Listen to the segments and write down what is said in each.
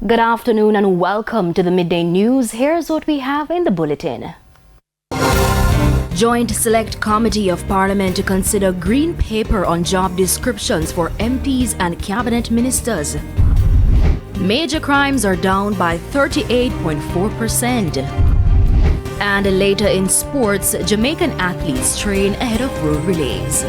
Good afternoon and welcome to the Midday News. Here's what we have in the bulletin. Joint Select Committee of Parliament to consider Green Paper on job descriptions for MPs and cabinet ministers. Major crimes are down by 38.4%. And later in sports, Jamaican athletes train ahead of road relays.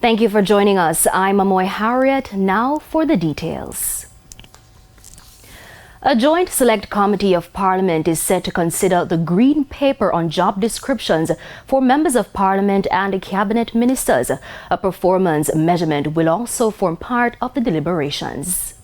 Thank you for joining us. I'm Amoy Harriet. Now for the details. A joint select committee of Parliament is set to consider the Green Paper on job descriptions for members of Parliament and cabinet ministers. A performance measurement will also form part of the deliberations.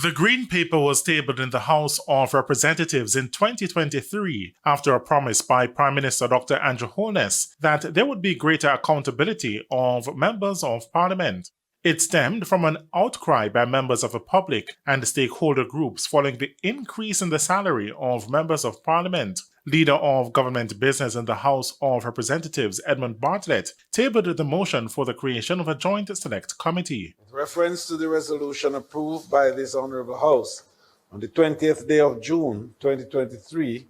The Green Paper was tabled in the House of Representatives in 2023 after a promise by Prime Minister Dr. Andrew Holness that there would be greater accountability of members of Parliament. It stemmed from an outcry by members of the public and stakeholder groups following the increase in the salary of members of Parliament. Leader of Government Business in the House of Representatives, Edmund Bartlett, tabled the motion for the creation of a joint select committee. With reference to the resolution approved by this Honourable House on the 20th day of June 2023,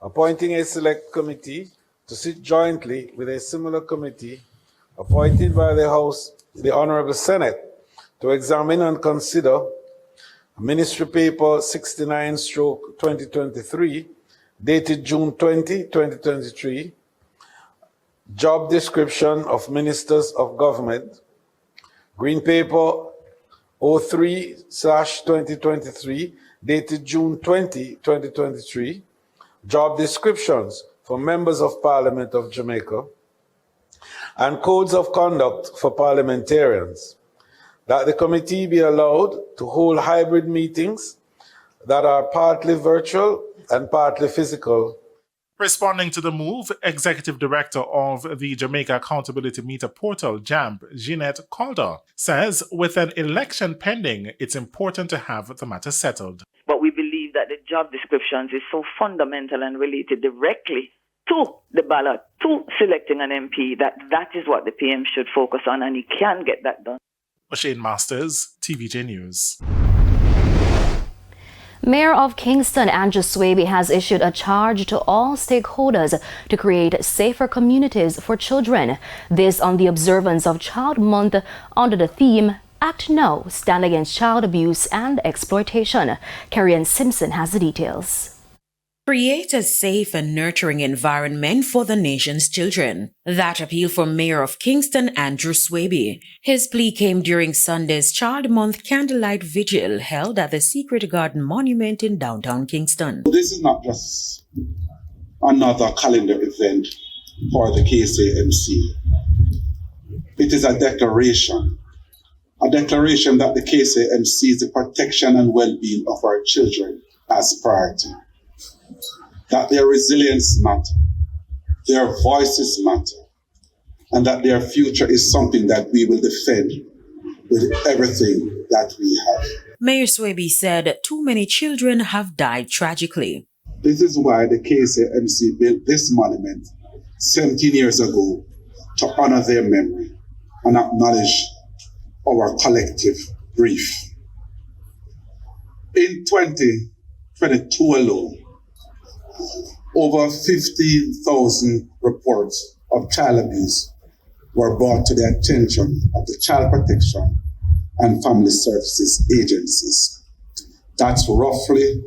appointing a select committee to sit jointly with a similar committee appointed by the House, the Honourable Senate, to examine and consider Ministry Paper 69/2023, dated June 20, 2023, job description of ministers of government, Green Paper 03/2023, dated June 20, 2023, job descriptions for members of Parliament of Jamaica, and codes of conduct for parliamentarians, that the committee be allowed to hold hybrid meetings that are partly virtual and partly physical. Responding to the move, Executive Director of the Jamaica Accountability Meter Portal, JAMP, Jeanette Calder, says with an election pending, it's important to have the matter settled. But we believe that the job descriptions is so fundamental and related directly to the ballot, to selecting an MP, that is what the PM should focus on, and he can get that done. Shane Masters, TVJ News. Mayor of Kingston, Andrew Swaby, has issued a charge to all stakeholders to create safer communities for children. This on the observance of Child Month under the theme, Act Now, Stand Against Child Abuse and Exploitation. Carrie-Ann Simpson has the details. Create a safe and nurturing environment for the nation's children. That appeal from Mayor of Kingston, Andrew Swaby. His plea came during Sunday's Child Month candlelight vigil held at the Secret Garden Monument in downtown Kingston. This is not just another calendar event for the KCMC. It is a declaration that the KCMC sees the protection and well-being of our children as priority. That their resilience matters, their voices matter, and that their future is something that we will defend with everything that we have. Mayor Swaby said too many children have died tragically. This is why the KCMC built this monument 17 years ago to honor their memory and acknowledge our collective grief. In 2022 alone, over 15,000 reports of child abuse were brought to the attention of the Child Protection and Family Services agencies. That's roughly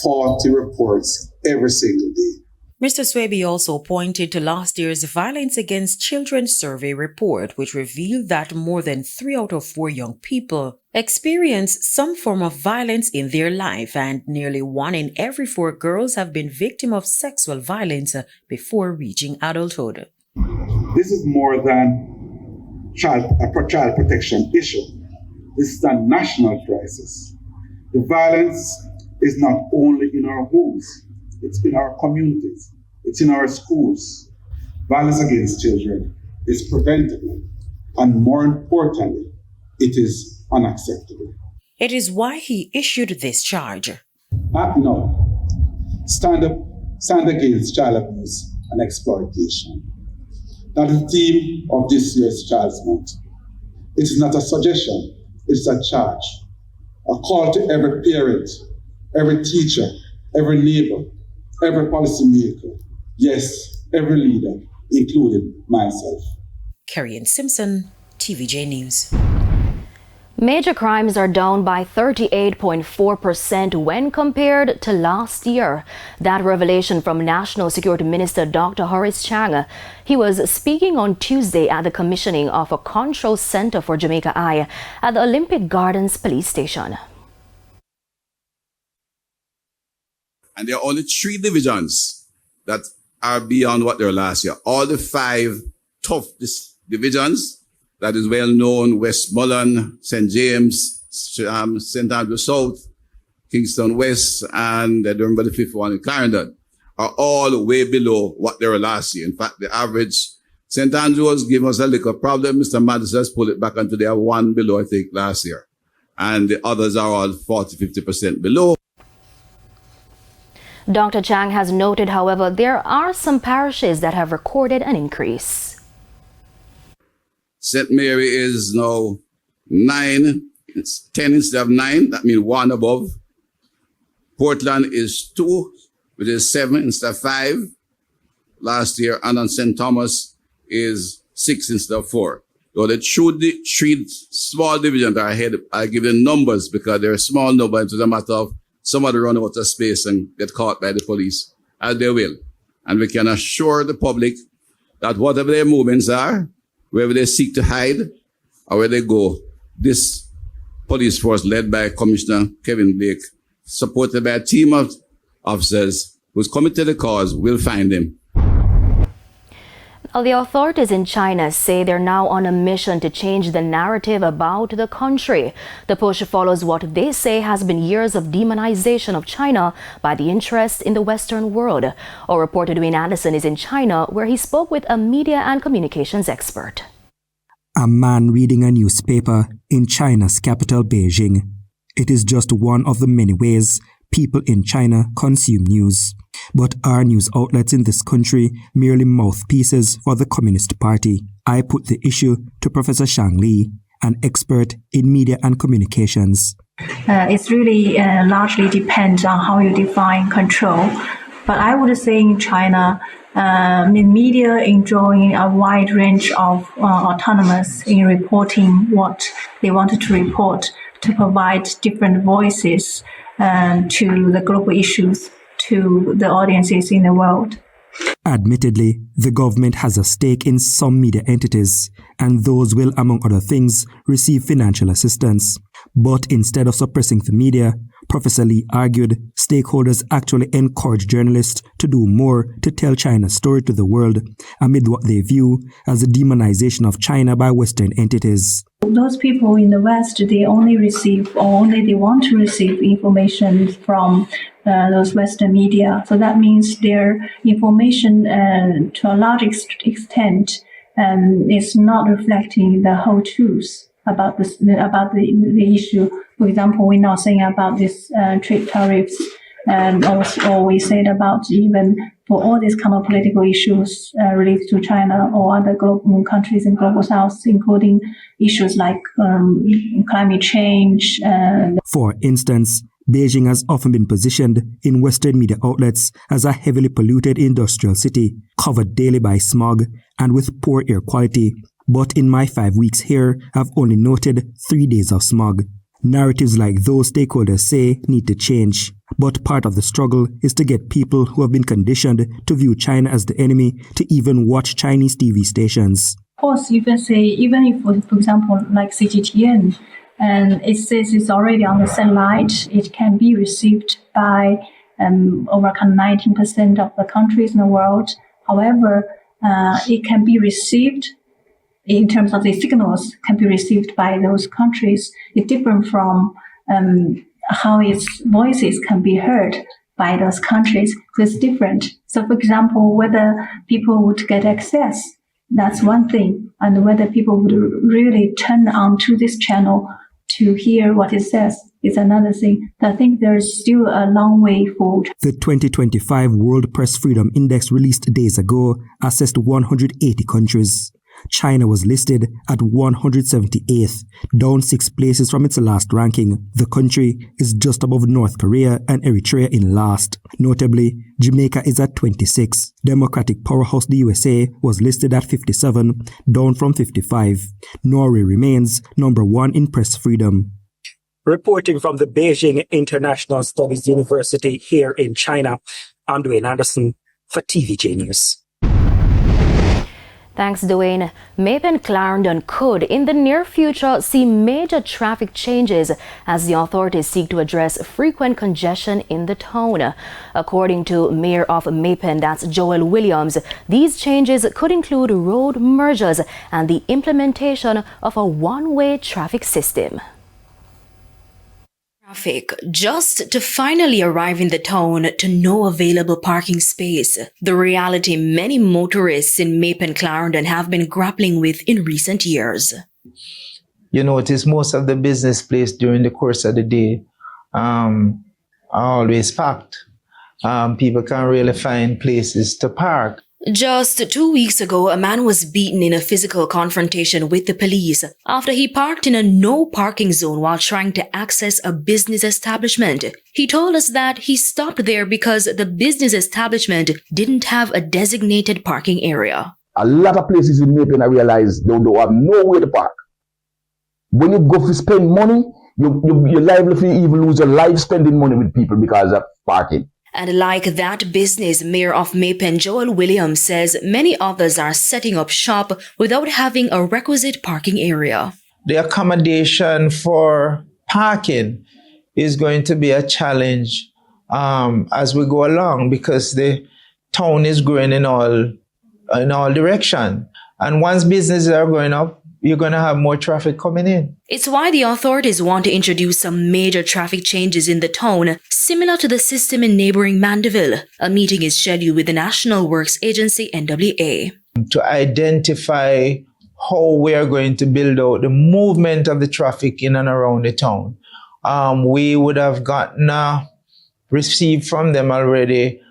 40 reports every single day. Mr. Swaby also pointed to last year's Violence Against Children survey report, which revealed that more than 3 out of 4 young people experience some form of violence in their life, and nearly 1 in every 4 girls have been victim of sexual violence before reaching adulthood. This is more than a child protection issue. This is a national crisis. The violence is not only in our homes, it's in our communities, it's in our schools. Violence against children is preventable, and more importantly, it is unacceptable. It is why he issued this charge. Act now. Stand against child abuse and exploitation. That is the theme of this year's Child's Month. It is not a suggestion, it's a charge. A call to every parent, every teacher, every neighbor, every policymaker, yes, every leader, including myself. Kerry-Ann Simpson, TVJ News. Major crimes are down by 38.4% when compared to last year. That revelation from National Security Minister Dr. Horace Chang. He was speaking on Tuesday at the commissioning of a control center for Jamaica Eye at the Olympic Gardens police station. And there are only 3 divisions that are beyond what they were last year. All the 5 tough divisions, that is well known, Westmoreland, St. James, St. Andrew South, Kingston West, and I don't remember the 5th one in Clarendon, are all way below what they were last year. In fact, the average, St. Andrews gave us a little problem. Mr. Madison has pulled it back until they are 1 below, I think, last year. And the others are all 40-50% below. Dr. Chang has noted, however, there are some parishes that have recorded an increase. St. Mary is now 9, it's 10 instead of 9, that means 1 above. Portland is 2, which is 7 instead of 5 last year, and on St. Thomas is 6 instead of 4. So the 3 small divisions are ahead. I give them numbers because they're a small number. It's a matter of somebody run out of space and get caught by the police, as they will. And we can assure the public that whatever their movements are, wherever they seek to hide or where they go, this police force led by Commissioner Kevin Blake, supported by a team of officers who's committed to the cause, will find them. The authorities in China say they're now on a mission to change the narrative about the country. The push follows what they say has been years of demonization of China by the interests in the Western world. Our reporter Dwayne Anderson is in China, where he spoke with a media and communications expert. A man reading a newspaper in China's capital, Beijing. It is just one of the many ways people in China consume news. But are news outlets in this country merely mouthpieces for the Communist Party? I put the issue to Professor Shang Li, an expert in media and communications. It's really largely depends on how you define control. But I would say in China, media enjoying a wide range of autonomous in reporting what they wanted to report, to provide different voices to the global issues, to the audiences in the world. Admittedly, the government has a stake in some media entities, and those will, among other things, receive financial assistance. But instead of suppressing the media, Professor Lee argued stakeholders actually encourage journalists to do more to tell China's story to the world, amid what they view as the demonization of China by Western entities. Those people in the West, they only receive, or only they want to receive information from those Western media. So that means their information, to a large extent, is not reflecting the whole truth about the issue. For example, we're not saying about this trade tariffs, or we said about even for all these kind of political issues related to China or other global countries in global south, including issues like climate change. For instance, Beijing has often been positioned in Western media outlets as a heavily polluted industrial city, covered daily by smog and with poor air quality. But in my 5 weeks here, I've only noted 3 days of smog. Narratives like those stakeholders say need to change. But part of the struggle is to get people who have been conditioned to view China as the enemy to even watch Chinese TV stations. Of course, you can say, even if, for example, like CGTN, and it says it's already on the satellite, it can be received by over 19% of the countries in the world. However, it can be received in terms of the signals can be received by those countries. It's different from how its voices can be heard by those countries. So it's different. So, for example, whether people would get access, that's one thing, and whether people would really turn on to this channel to hear what it says. It's another thing. I think there's still a long way forward. The 2025 World Press Freedom Index released days ago assessed 180 countries. China was listed at 178th, down 6 places from its last ranking. The country is just above North Korea and Eritrea in last. Notably, Jamaica is at 26. Democratic powerhouse the USA was listed at 57, down from 55. Norway remains number 1 in press freedom. Reporting from the Beijing International Studies University here in China, I'm Dwayne Anderson for TVJ News. Thanks, Dwayne. Mapen Clarendon could, in the near future, see major traffic changes as the authorities seek to address frequent congestion in the town. According to Mayor of Mapen, that's Joel Williams, these changes could include road mergers and the implementation of a one-way traffic system. Traffic just to finally arrive in the town to no available parking space. The reality many motorists in Mapen Clarendon have been grappling with in recent years. You notice most of the business places during the course of the day are always packed. People can't really find places to park. Just 2 weeks ago, a man was beaten in a physical confrontation with the police after he parked in a no parking zone while trying to access a business establishment. He told us that he stopped there because the business establishment didn't have a designated parking area. A lot of places in Mapen, I realize, they don't have nowhere to park. When you go to spend money, you're liable to even lose your life spending money with people because of parking. And like that business, Mayor of Mapen, Joel Williams, says many others are setting up shop without having a requisite parking area. The accommodation for parking is going to be a challenge as we go along because the town is growing in all directions. And once businesses are going up, you're going to have more traffic coming in. It's why the authorities want to introduce some major traffic changes in the town, similar to the system in neighboring Mandeville. A meeting is scheduled with the National Works Agency, NWA. To identify how we are going to build out the movement of the traffic in and around the town. We would have received from them already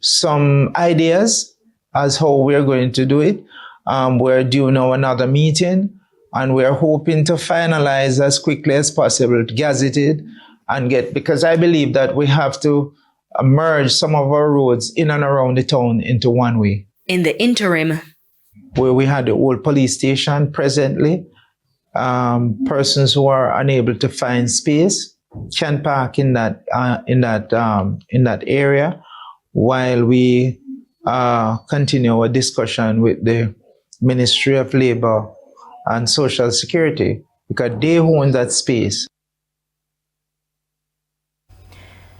some ideas as how we're going to do it. We're due now another meeting, and we're hoping to finalize as quickly as possible, gazette it, and because I believe that we have to merge some of our roads in and around the town into one way. In the interim, where we had the old police station presently, persons who are unable to find space can park in that area while we continue our discussion with the Ministry of Labor and Social Security, because they own that space.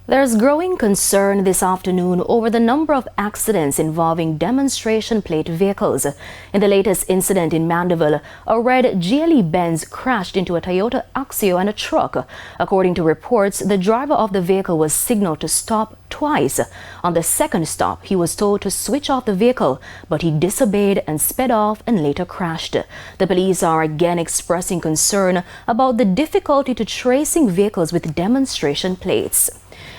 There's growing concern this afternoon over the number of accidents involving demonstration plate vehicles. In the latest incident in Mandeville, a red GLE Benz crashed into a Toyota Axio and a truck. According to reports, the driver of the vehicle was signaled to stop twice. On the second stop, he was told to switch off the vehicle, but he disobeyed and sped off and later crashed. The police are again expressing concern about the difficulty to tracing vehicles with demonstration plates.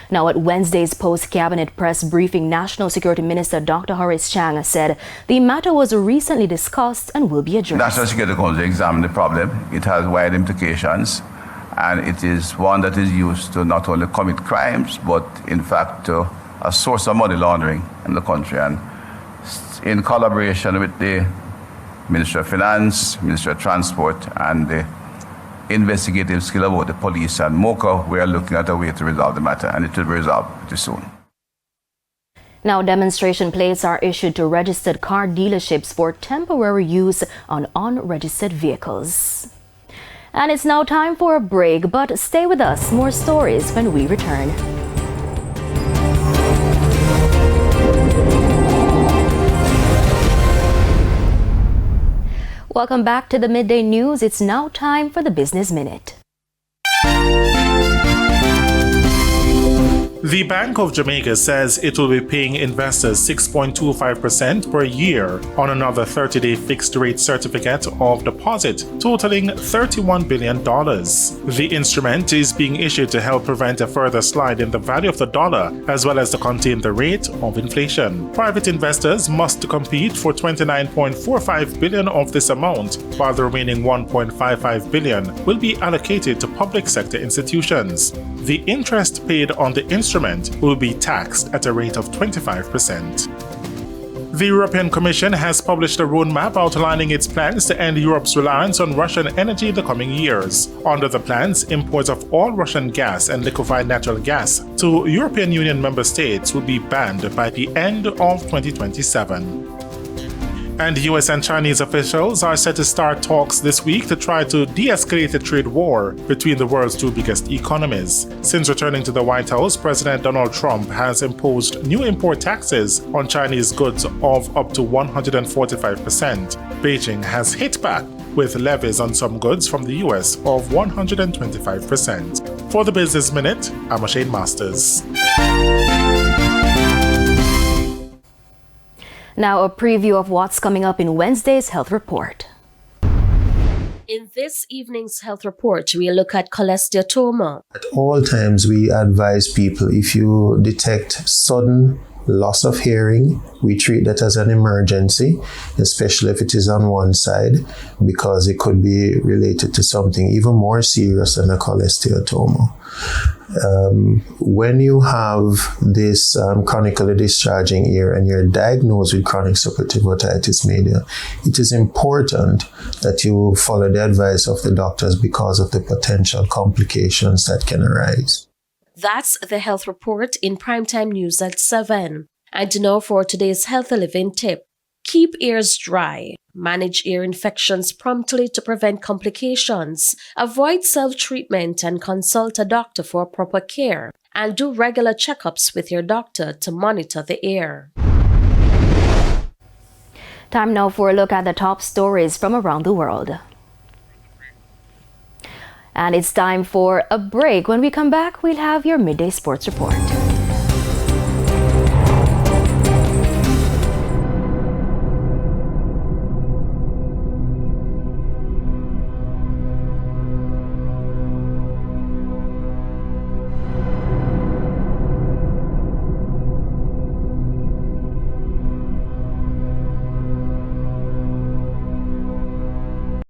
Now, at Wednesday's post-cabinet press briefing, National Security Minister Dr. Horace Chang said the matter was recently discussed and will be addressed. National Security Council examined the problem. It has wide implications, and it is one that is used to not only commit crimes, but in fact a source of money laundering in the country. And in collaboration with the Ministry of Finance, Ministry of Transport, and the investigative skill about the police and MOCA, we are looking at a way to resolve the matter, and it will be resolved pretty soon. Now, demonstration plates are issued to registered car dealerships for temporary use on unregistered vehicles. And it's now time for a break, but stay with us. More stories when we return. Welcome back to the Midday News. It's now time for the Business Minute. The Bank of Jamaica says it will be paying investors 6.25% per year on another 30-day fixed-rate certificate of deposit, totaling $31 billion. The instrument is being issued to help prevent a further slide in the value of the dollar, as well as to contain the rate of inflation. Private investors must compete for $29.45 billion of this amount, while the remaining $1.55 billion will be allocated to public sector institutions. The interest paid on the instrument will be taxed at a rate of 25%. The European Commission has published a roadmap outlining its plans to end Europe's reliance on Russian energy in the coming years. Under the plans, imports of all Russian gas and liquefied natural gas to European Union member states will be banned by the end of 2027. And US and Chinese officials are set to start talks this week to try to de-escalate a trade war between the world's two biggest economies. Since returning to the White House, President Donald Trump has imposed new import taxes on Chinese goods of up to 145%. Beijing has hit back with levies on some goods from the US of 125%. For the Business Minute, I'm Shane Masters. Now a preview of what's coming up in Wednesday's Health Report. In this evening's Health Report, we look at cholesteatoma. At all times, we advise people, if you detect sudden loss of hearing, we treat that as an emergency, especially if it is on one side, because it could be related to something even more serious than a cholesteatoma. When you have this chronically discharging ear and you're diagnosed with chronic suppurative otitis media, it is important that you follow the advice of the doctors because of the potential complications that can arise. That's the Health Report in Primetime News at 7. And now for today's Healthy Living tip. Keep ears dry. Manage ear infections promptly to prevent complications. Avoid self-treatment and consult a doctor for proper care. And do regular checkups with your doctor to monitor the ear. Time now for a look at the top stories from around the world. And it's time for a break. When we come back, we'll have your midday sports report.